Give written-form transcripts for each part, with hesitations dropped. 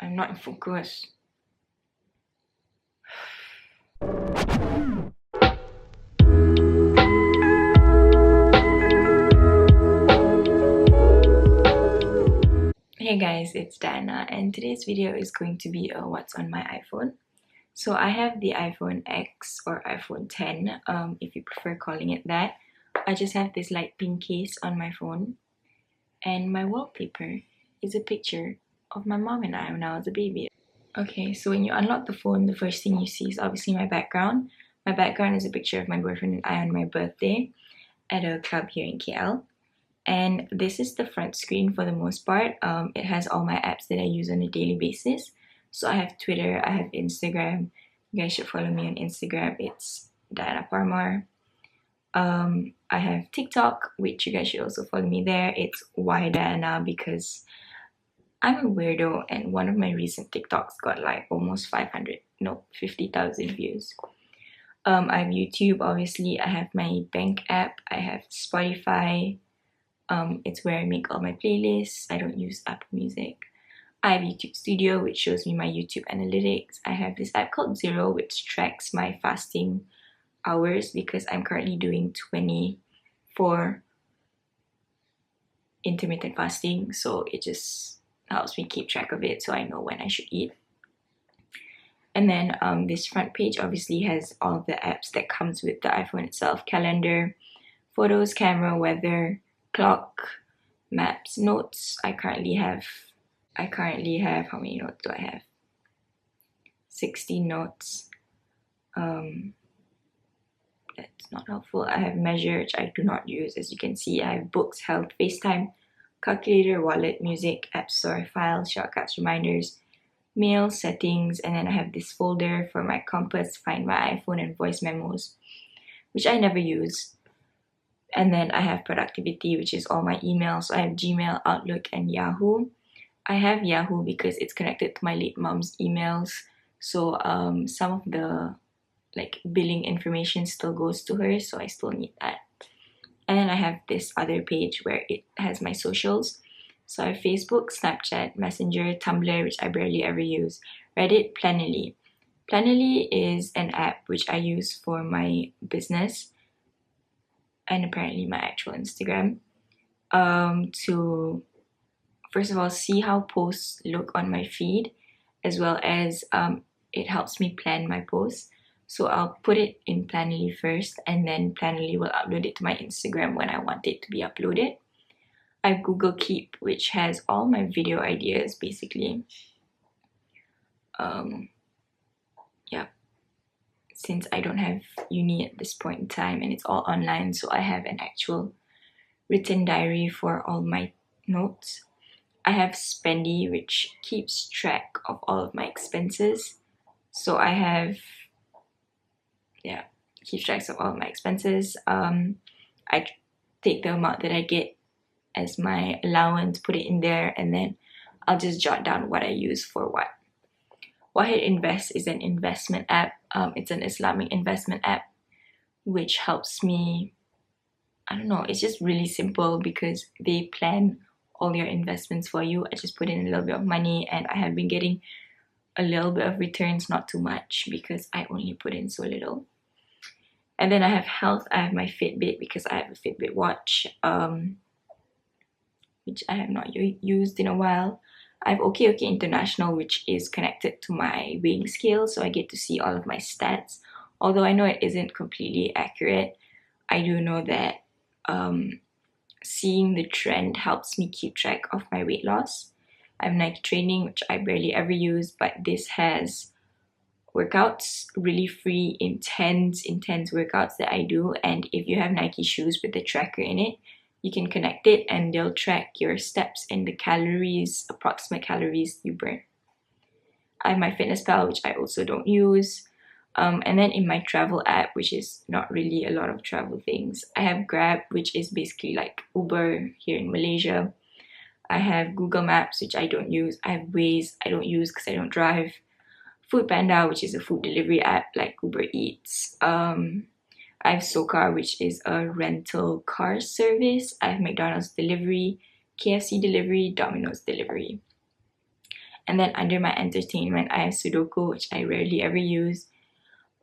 I'm not in focus. Hey guys, it's Diana, and today's video is going to be a what's on my iPhone. So I have the iPhone X or iPhone 10, if you prefer calling it that. I just have this light pink case on my phone, and my wallpaper is a picture of my mom and I when I was a baby. Okay, so when you unlock the phone, the first thing you see is obviously my background. My background is a picture of my boyfriend and I on my birthday at a club here in KL. And this is the front screen for the most part. It has all my apps that I use on a daily basis. So I have Twitter, I have Instagram. You guys should follow me on Instagram. It's Diana Parmar. I have TikTok, which you guys should also follow me there. It's Why Diana, because I'm a weirdo, and one of my recent TikToks got like almost 50,000 views. I have YouTube, obviously. I have my bank app. I have Spotify. It's where I make all my playlists. I don't use Apple Music. I have YouTube Studio, which shows me my YouTube analytics. I have this app called Zero, which tracks my fasting hours because I'm currently doing 24 intermittent fasting. So it just helps me keep track of it so I know when I should eat. And then this front page obviously has all the apps that comes with the iPhone itself: calendar, photos, camera, weather, clock, maps, notes. I currently have how many notes do I have? 16 notes. That's not helpful. I have measure, which I do not use. As you can see, I have books, health, FaceTime, calculator, wallet, music, app store, files, shortcuts, reminders, mail, settings, and then I have this folder for my compass, find my iPhone, and voice memos, which I never use. And then I have productivity, which is all my emails. So I have Gmail, Outlook, and Yahoo. I have Yahoo because it's connected to my late mom's emails. So some of the billing information still goes to her, so I still need that. And then I have this other page where it has my socials. So I have Facebook, Snapchat, Messenger, Tumblr, which I barely ever use, Reddit, Planoly. Planoly is an app which I use for my business and apparently my actual Instagram, to first of all see how posts look on my feed, as well as it helps me plan my posts. So I'll put it in Planoly first, and then Planoly will upload it to my Instagram when I want it to be uploaded. I have Google Keep, which has all my video ideas basically. Yeah, since I don't have uni at this point in time and it's all online, so I have an actual written diary for all my notes. I have Spendy, which keeps track of all of my expenses. So I have, keeps track of all of my expenses. I take the amount that I get as my allowance, put it in there, and then I'll just jot down what I use for what. Wahid Invest is an investment app. It's an Islamic investment app, which helps me, I don't know, it's just really simple because they plan all your investments for you. I just put in a little bit of money, and I have been getting a little bit of returns, not too much because I only put in so little. And then I have health. I have my Fitbit because I have a Fitbit watch, which I have not used in a while. I have OK International, which is connected to my weighing scale, so I get to see all of my stats. Although I know it isn't completely accurate, I do know that seeing the trend helps me keep track of my weight loss. I have Nike Training, which I barely ever use, but this has workouts, really free, intense workouts that I do. And if you have Nike shoes with the tracker in it, you can connect it and they'll track your steps and the calories, approximate calories you burn. I have my Fitness which I also don't use. And then in my travel app, which is not really a lot of travel things, I have Grab, which is basically like Uber here in Malaysia. I have Google Maps, which I don't use. I have Waze, I don't use because I don't drive. Foodpanda, which is a food delivery app like Uber Eats. I have SoCar, which is a rental car service. I have McDonald's delivery, KFC delivery, Domino's delivery. And then under my entertainment, I have Sudoku, which I rarely ever use.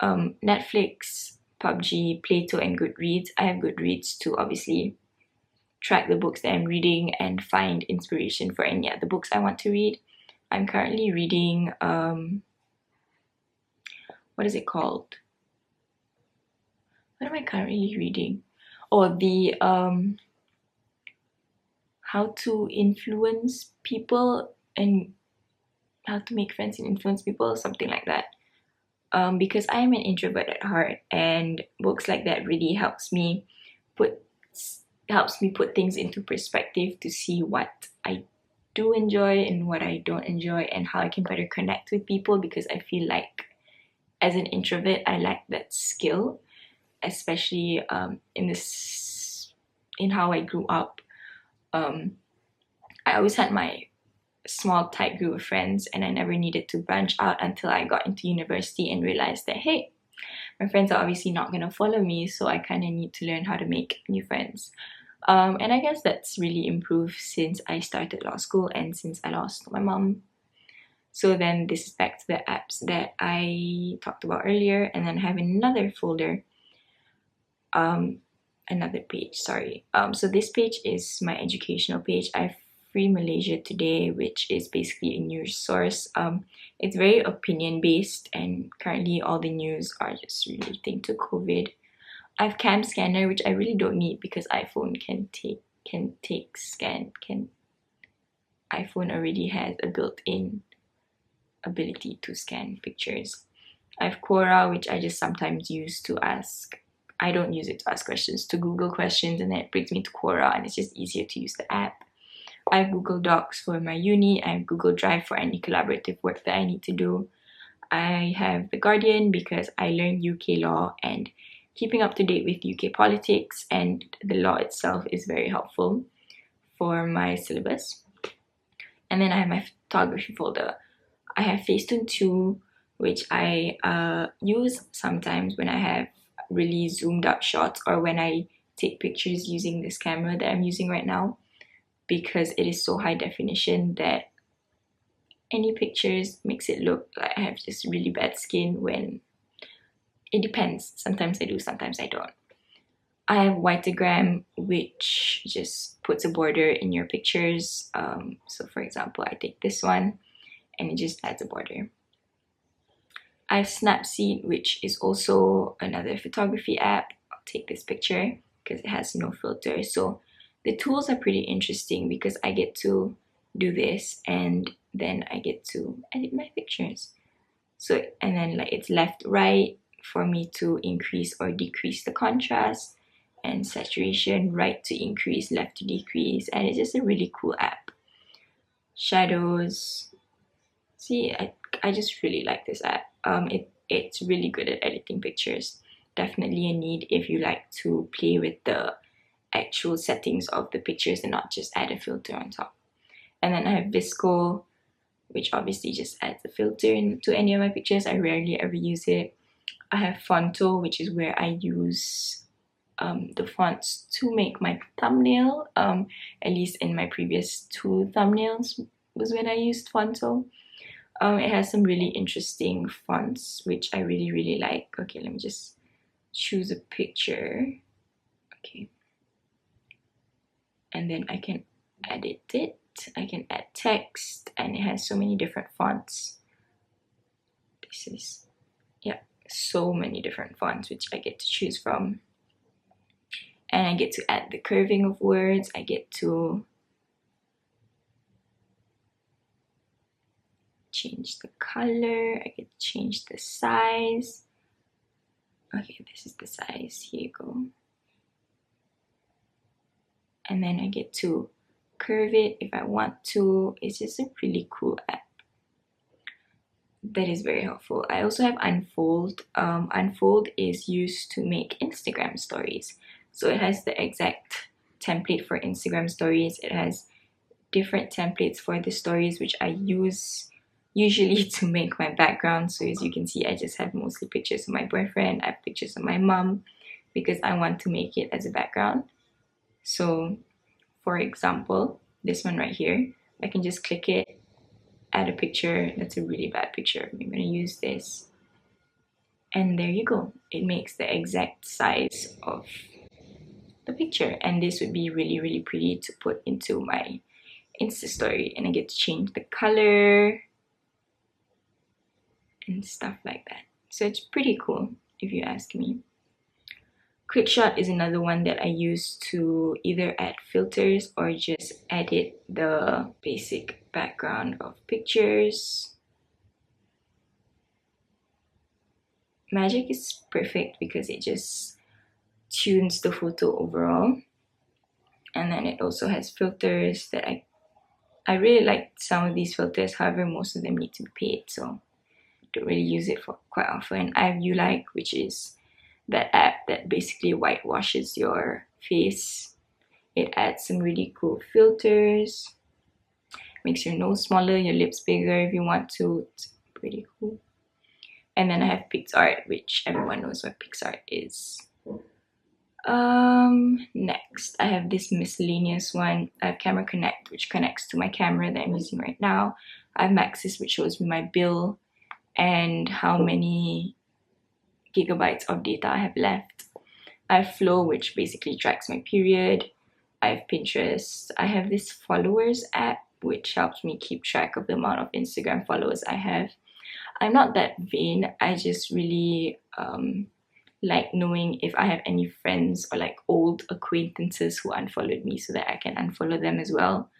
Netflix, PUBG, Plato, and Goodreads. I have Goodreads to obviously track the books that I'm reading and find inspiration for any other books I want to read. I'm currently reading, what is it called? What am I currently reading? Oh, the how to influence people and how to make friends and influence people, something like that. Because I am an introvert at heart, and books like that really put helps me put things into perspective to see what I do enjoy and what I don't enjoy, and how I can better connect with people, because I feel like as an introvert I lack that skill, especially in how I grew up. I always had my small tight group of friends, and I never needed to branch out until I got into university and realized that, hey, my friends are obviously not going to follow me, so I kind of need to learn how to make new friends. And I guess that's really improved since I started law school and since I lost my mom. So then this is back to the apps that I talked about earlier, and then I have another folder, another page, sorry. So this page is my educational page. I have Free Malaysia Today, which is basically a news source. It's very opinion based, and currently all the news are just relating to COVID. I have Cam Scanner, which I really don't need because iPhone iPhone already has a built-in ability to scan pictures. I have Quora, which I just sometimes use to ask. I don't use it to ask questions, to Google questions, and then it brings me to Quora, and it's just easier to use the app. I have Google Docs for my uni. I have Google Drive for any collaborative work that I need to do. I have The Guardian because I learned UK law, and keeping up to date with UK politics and the law itself is very helpful for my syllabus. And then I have my photography folder. I have Facetune 2, which I use sometimes when I have really zoomed up shots, or when I take pictures using this camera that I'm using right now, because it is so high definition that any pictures makes it look like I have just really bad skin, when it depends. Sometimes I do, sometimes I don't. I have Whiteogram, which just puts a border in your pictures. So for example, I take this one and it just adds a border. I have Snapseed, which is also another photography app. I'll take this picture because it has no filter. So the tools are pretty interesting because I get to do this and then I get to edit my pictures. So, and then like it's left, right for me to increase or decrease the contrast, and saturation, right to increase, left to decrease, and it's just a really cool app. Shadows. See, I just really like this app. It's really good at editing pictures. Definitely a need if you like to play with the actual settings of the pictures and not just add a filter on top. And then I have Visco, which obviously just adds a filter into any of my pictures. I rarely ever use it. I have Fonto, which is where I use the fonts to make my thumbnail. At least in my previous 2 thumbnails was when I used Fonto. It has some really interesting fonts, which I really like. Okay, let me just choose a picture. Okay. And then I can edit it. I can add text, and it has so many different fonts. This is, yeah, so many different fonts which I get to choose from. And I get to add the curving of words. I get to change the color. I get to change the size. Okay, this is the size. Here you go. And then I get to curve it if I want to. It's just a really cool app that is very helpful. I also have Unfold. Unfold is used to make Instagram stories. So it has the exact template for Instagram stories. It has different templates for the stories, which I use usually to make my background. So as you can see, I just have mostly pictures of my boyfriend. I have pictures of my mom because I want to make it as a background. So for example, this one right here, I can just click it add a picture that's a really bad picture. I'm gonna use this, and there you go. It makes the exact size of the picture, and this would be really pretty to put into my Insta story, and I get to change the color and stuff like that. So it's pretty cool if you ask me. QuickShot is another one that I use to either add filters or just edit the basic background of pictures. Magic is perfect because it just tunes the photo overall, and then it also has filters that I really like some of these filters. However, most of them need to be paid, so I don't really use it for quite often. I have Ulike, which is that app that basically whitewashes your face. It adds some really cool filters, makes your nose smaller, your lips bigger if you want to. It's pretty cool. And then I have PixArt, which everyone knows what PixArt is. Next, I have this miscellaneous one. I have Camera Connect, which connects to my camera that I'm using right now. I have Maxis, which shows me my bill and how many gigabytes of data I have left. I have Flow, which basically tracks my period. I have Pinterest. I have this followers app, which helps me keep track of the amount of Instagram followers I have. I'm not that vain. I just really like knowing if I have any friends or like old acquaintances who unfollowed me so that I can unfollow them as well.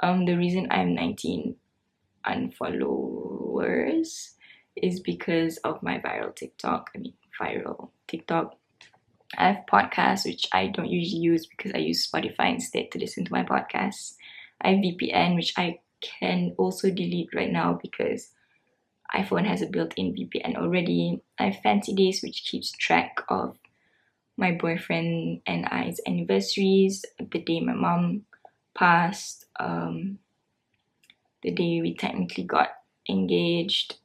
The reason I'm 19 unfollowers is because of my viral TikTok. I have podcasts, which I don't usually use because I use Spotify instead to listen to my podcasts. I have VPN, which I can also delete right now because iPhone has a built-in VPN already. I have Fancy Days, which keeps track of my boyfriend and I's anniversaries, the day my mom passed, the day we technically got engaged.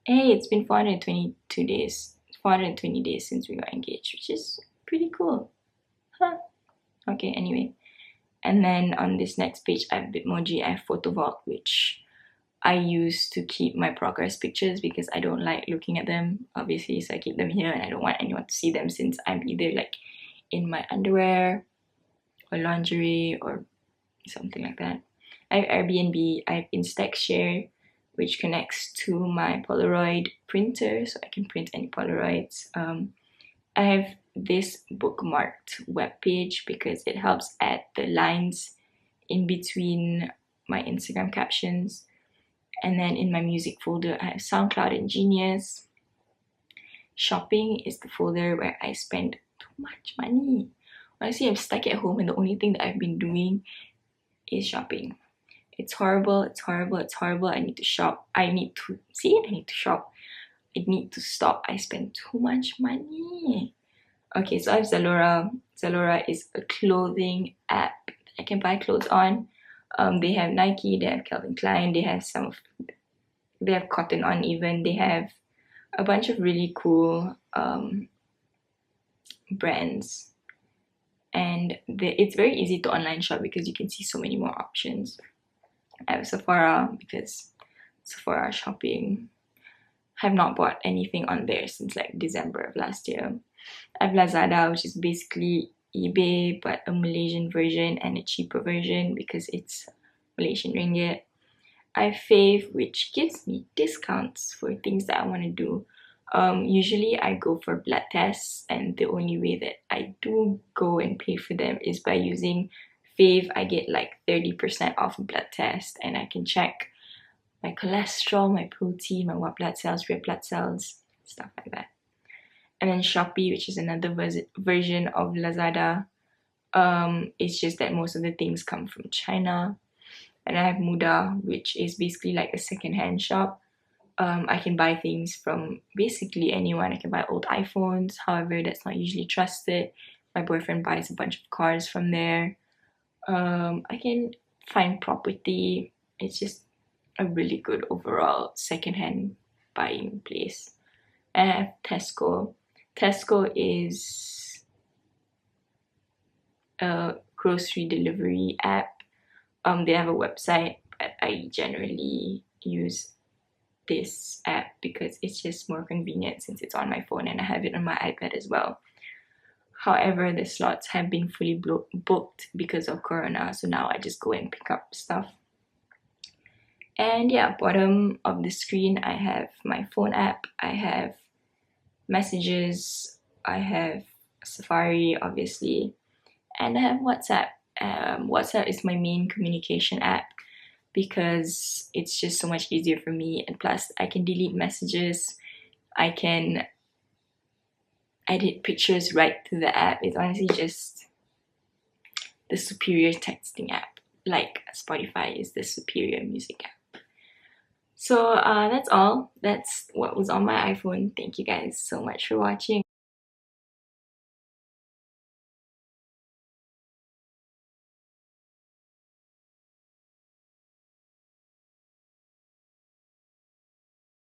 Hey, it's been 422 days. 420 days since we got engaged, which is pretty cool. Huh. Okay, anyway. And then on this next page, I have Bitmoji. I have Photo Vault, which I use to keep my progress pictures because I don't like looking at them, obviously, so I keep them here and I don't want anyone to see them since I'm either like in my underwear or lingerie or something like that. I have Airbnb. I have Instaxshare, which connects to my Polaroid printer so I can print any Polaroids. I have this bookmarked webpage because it helps add the lines in between my Instagram captions. And then in my music folder, I have SoundCloud and Genius. Shopping is the folder where I spend too much money. Honestly, I'm stuck at home and the only thing that I've been doing is shopping. It's horrible, it's horrible, it's horrible. I need to shop. I need to shop. I need to stop. I spend too much money. Okay, so I have Zalora. Zalora is a clothing app that I can buy clothes on. They have Nike, they have Calvin Klein, they have Cotton On even. They have a bunch of really cool brands. And it's very easy to online shop because you can see so many more options. I have Sephora because Sephora shopping. I have not bought anything on there since like December of last year. I have Lazada, which is basically eBay but a Malaysian version and a cheaper version because it's Malaysian ringgit. I have Fave, which gives me discounts for things that I want to do. Usually I go for blood tests, and the only way that I do go and pay for them is by using Fave. I get like 30% off a blood test, and I can check my cholesterol, my protein, my white blood cells, red blood cells, stuff like that. And then Shopee, which is another version of Lazada. It's just that most of the things come from China. And I have Muda, which is basically like a second-hand shop. I can buy things from basically anyone. I can buy old iPhones, however, that's not usually trusted. My boyfriend buys a bunch of cars from there. I can find property. It's just a really good overall second-hand buying place. And I have Tesco. Tesco is a grocery delivery app. They have a website. but I generally use this app because it's just more convenient since it's on my phone and I have it on my iPad as well. However, the slots have been fully booked because of Corona, so now I just go and pick up stuff. And yeah, bottom of the screen, I have my phone app, I have messages, I have Safari, obviously, and I have WhatsApp. WhatsApp is my main communication app because it's just so much easier for me, and plus I can delete messages, I can edit pictures right through the app. It's honestly just the superior texting app, like Spotify is the superior music app. So that's all. That's what was on my iPhone. Thank you guys so much for watching.